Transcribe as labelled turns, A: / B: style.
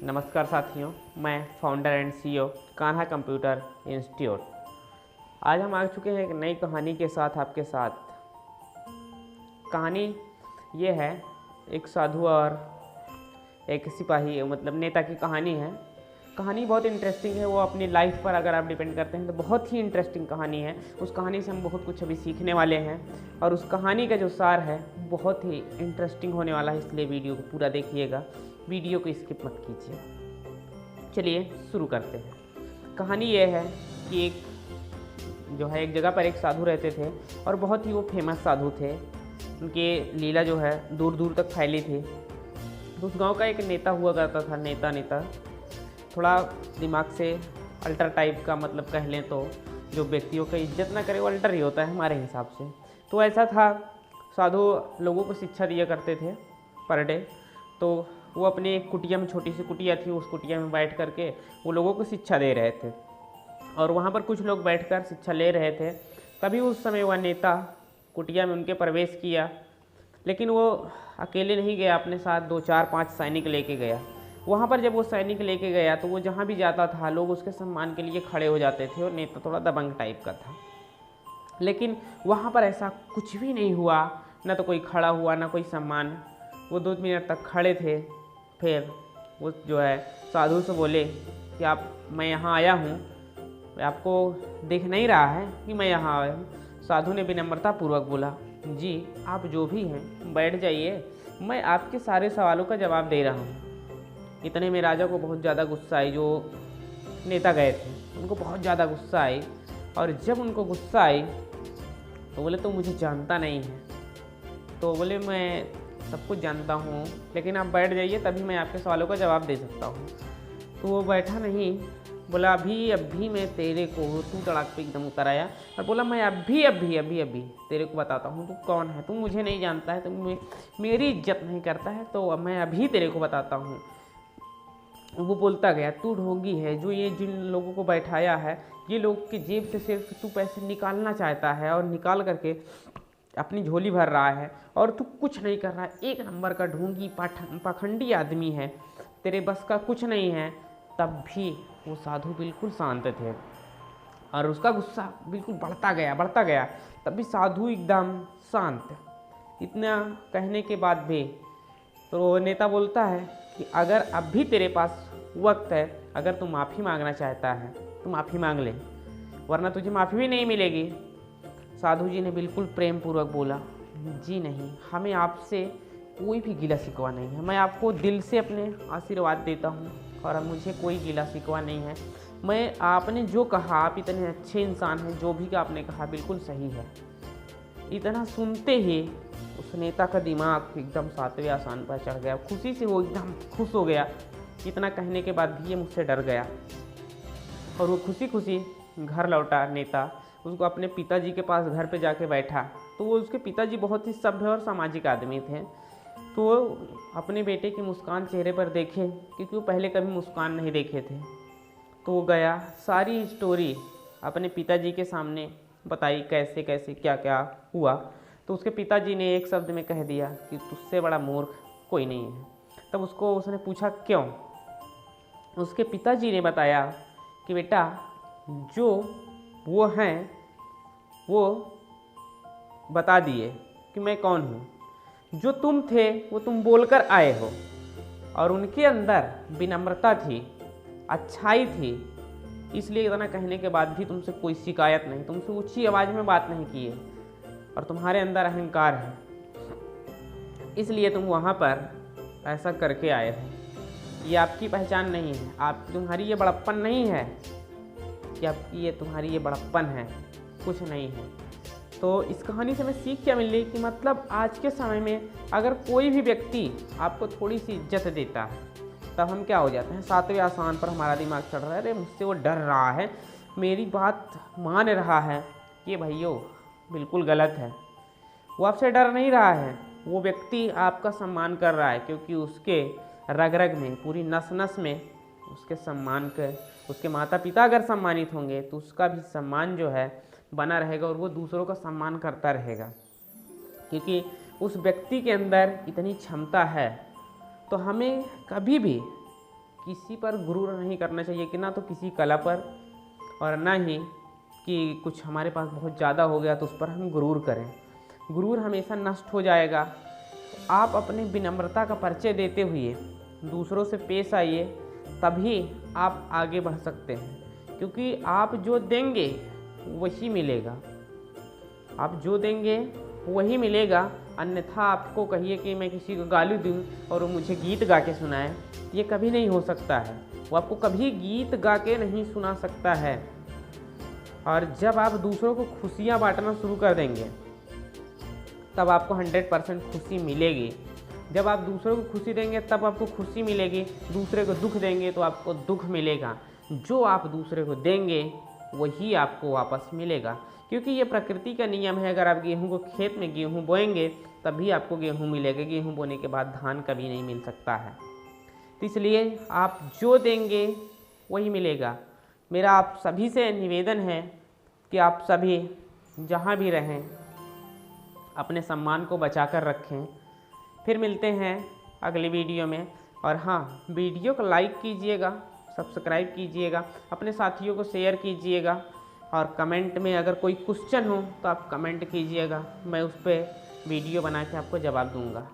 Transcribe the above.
A: नमस्कार साथियों, मैं founder and CEO Kanha computer institute. आज हम आ चुके हैं एक नई कहानी के साथ आपके साथ। कहानी ये है एक साधु और एक सिपाही मतलब नेता की कहानी है। कहानी बहुत इंटरेस्टिंग है। वो अपनी लाइफ पर अगर आप डिपेंड करते हैं तो बहुत ही इंटरेस्टिंग कहानी है। उस कहानी से हम बहुत कुछ अभी सीखने वाले हैं और उस कहानी का जो सार है बहुत ही इंटरेस्टिंग होने वाला है, इसलिए वीडियो को पूरा देखिएगा, वीडियो को स्किप मत कीजिए। चलिए शुरू करते हैं। कहानी ये है कि एक जगह पर एक साधु रहते थे और बहुत ही वो फेमस साधु थे। उनके लीला जो है दूर दूर तक फैली थी। तो उस गांव का एक नेता हुआ करता था। नेता थोड़ा दिमाग से अल्टर टाइप का, मतलब कह लें तो जो व्यक्तियों का इज्जत ना करे वो अल्टर ही होता है हमारे हिसाब से। तो ऐसा था, साधु लोगों को शिक्षा दिया करते थे पर डे। तो वो अपने एक कुटिया में, छोटी सी कुटिया थी, उस कुटिया में बैठ करके वो लोगों को शिक्षा दे रहे थे और वहाँ पर कुछ लोग बैठकर शिक्षा ले रहे थे। तभी उस समय वह नेता कुटिया में उनके प्रवेश किया, लेकिन वो अकेले नहीं गया, अपने साथ 2 4 5 सैनिक लेके गया। वहाँ पर जब वो सैनिक लेके गया तो वो जहाँ भी जाता था लोग उसके सम्मान के लिए खड़े हो जाते थे और नेता थोड़ा दबंग टाइप का था। लेकिन वहाँ पर ऐसा कुछ भी नहीं हुआ, ना तो कोई खड़ा हुआ ना कोई सम्मान। वो 2 मिनट तक खड़े थे। फिर वो जो है साधु से बोले कि मैं यहाँ आया हूँ, आपको दिख नहीं रहा है कि मैं यहाँ आया हूँ? साधु ने विनम्रतापूर्वक बोला, जी आप जो भी हैं बैठ जाइए, मैं आपके सारे सवालों का जवाब दे रहा हूँ। इतने में राजा को बहुत ज़्यादा गुस्सा आई। जो नेता गए थे उनको बहुत ज़्यादा गुस्सा आई और जब उनको गुस्सा आई तो बोले तो मुझे जानता नहीं है। तो बोले मैं सब कुछ जानता हूँ, लेकिन आप बैठ जाइए तभी मैं आपके सवालों का जवाब दे सकता हूँ। तो वो बैठा नहीं, बोला अभी मैं तेरे को, तू तड़ाक पे एकदम उतर आया और बोला मैं अभी तेरे को बताता हूँ तू कौन है। तू मुझे नहीं जानता है, तू मेरी इज्जत नहीं करता है, तो अब मैं अभी तेरे को बताता हूँ। वो बोलता गया, तू ढोंगी है, जो ये जिन लोगों को बैठाया है ये लोग की जेब से सिर्फ तू पैसे निकालना चाहता है और निकाल करके अपनी झोली भर रहा है और तू कुछ नहीं कर रहा है। एक नंबर का ढोंगी पाखंडी आदमी है, तेरे बस का कुछ नहीं है। तब भी वो साधु बिल्कुल शांत थे और उसका गुस्सा बिल्कुल बढ़ता गया। तब भी साधु एकदम शांत। इतना कहने के बाद भी तो नेता बोलता है कि अगर अब भी तेरे पास वक्त है, अगर तू माफ़ी मांगना चाहता है तो माफ़ी मांग ले, वरना तुझे माफ़ी भी नहीं मिलेगी। साधु जी ने बिल्कुल प्रेम पूर्वक बोला, जी नहीं, हमें आपसे कोई भी गिला शिकवा नहीं है। मैं आपको दिल से अपने आशीर्वाद देता हूँ और अब मुझे कोई गिला शिकवा नहीं है। मैं आपने जो कहा, आप इतने अच्छे इंसान हैं, जो भी आपने कहा बिल्कुल सही है। इतना सुनते ही उस नेता का दिमाग एकदम 7वें आसमान पर चढ़ गया। खुशी से वो एकदम खुश हो गया। इतना कहने के बाद भी ये मुझसे डर गया और वो खुशी घर लौटा। नेता उसको अपने पिताजी के पास घर पे जाके बैठा। तो वो उसके पिताजी बहुत ही सभ्य और सामाजिक आदमी थे। तो वो अपने बेटे की मुस्कान चेहरे पर देखे, क्योंकि वो पहले कभी मुस्कान नहीं देखे थे। तो वो गया, सारी स्टोरी अपने पिताजी के सामने बताई, कैसे कैसे क्या क्या हुआ। तो उसके पिताजी ने एक शब्द में कह दिया कि तुझसे बड़ा मूर्ख कोई नहीं है। तब उसने पूछा क्यों? उसके पिताजी ने बताया कि बेटा, जो वो हैं वो बता दिए कि मैं कौन हूँ। जो तुम थे वो तुम बोलकर आए हो और उनके अंदर विनम्रता थी, अच्छाई थी, इसलिए इतना कहने के बाद भी तुमसे कोई शिकायत नहीं, तुमसे ऊंची आवाज़ में बात नहीं की है। और तुम्हारे अंदर अहंकार है, इसलिए तुम वहाँ पर ऐसा करके आए हो। ये आपकी पहचान नहीं है, तुम्हारी ये बड़प्पन नहीं है कि तुम्हारी ये बड़प्पन है, कुछ नहीं है। तो इस कहानी से हमें सीख क्या मिल रही कि मतलब आज के समय में अगर कोई भी व्यक्ति आपको थोड़ी सी इज्जत देता है तब हम क्या हो जाते हैं, 7वें आसमान पर हमारा दिमाग चढ़ रहा है, अरे मुझसे वो डर रहा है, मेरी बात मान रहा है। ये भाइयों बिल्कुल गलत है। वो आपसे डर नहीं रहा है, वो व्यक्ति आपका सम्मान कर रहा है, क्योंकि उसके रग रग में, पूरी नस नस में उसके सम्मान के, उसके माता पिता अगर सम्मानित होंगे तो उसका भी सम्मान जो है बना रहेगा और वो दूसरों का सम्मान करता रहेगा, क्योंकि उस व्यक्ति के अंदर इतनी क्षमता है। तो हमें कभी भी किसी पर गुरूर नहीं करना चाहिए, कि ना तो किसी कला पर और ना ही कि कुछ हमारे पास बहुत ज़्यादा हो गया तो उस पर हम गुरूर करें। गुरूर हमेशा नष्ट हो जाएगा। आप अपनी विनम्रता का परिचय देते हुए दूसरों से पेश आइए, तभी आप आगे बढ़ सकते हैं, क्योंकि आप जो देंगे वही मिलेगा। आप जो देंगे वही मिलेगा। अन्यथा आपको कहिए कि मैं किसी को गाली दूँ और वो मुझे गीत गा के सुनाए, ये कभी नहीं हो सकता है। वो आपको कभी गीत गा के नहीं सुना सकता है। और जब आप दूसरों को खुशियाँ बांटना शुरू कर देंगे तब आपको 100% खुशी मिलेगी। जब आप दूसरों को खुशी देंगे तब आपको खुशी मिलेगी। दूसरे को दुख देंगे तो आपको दुख मिलेगा। जो आप दूसरे को देंगे वही आपको वापस मिलेगा, क्योंकि ये प्रकृति का नियम है। अगर आप गेहूं को खेत में गेहूं बोएंगे तभी आपको गेहूं मिलेगा। गेहूं बोने के बाद धान कभी नहीं मिल सकता है। तो इसलिए आप जो देंगे वही मिलेगा। मेरा आप सभी से निवेदन है कि आप सभी जहाँ भी रहें अपने सम्मान को बचाकर रखें। फिर मिलते हैं अगली वीडियो में। और हाँ, वीडियो को लाइक कीजिएगा, सब्सक्राइब कीजिएगा, अपने साथियों को शेयर कीजिएगा, और कमेंट में अगर कोई क्वेश्चन हो तो आप कमेंट कीजिएगा। मैं उस पर वीडियो बना के आपको जवाब दूंगा।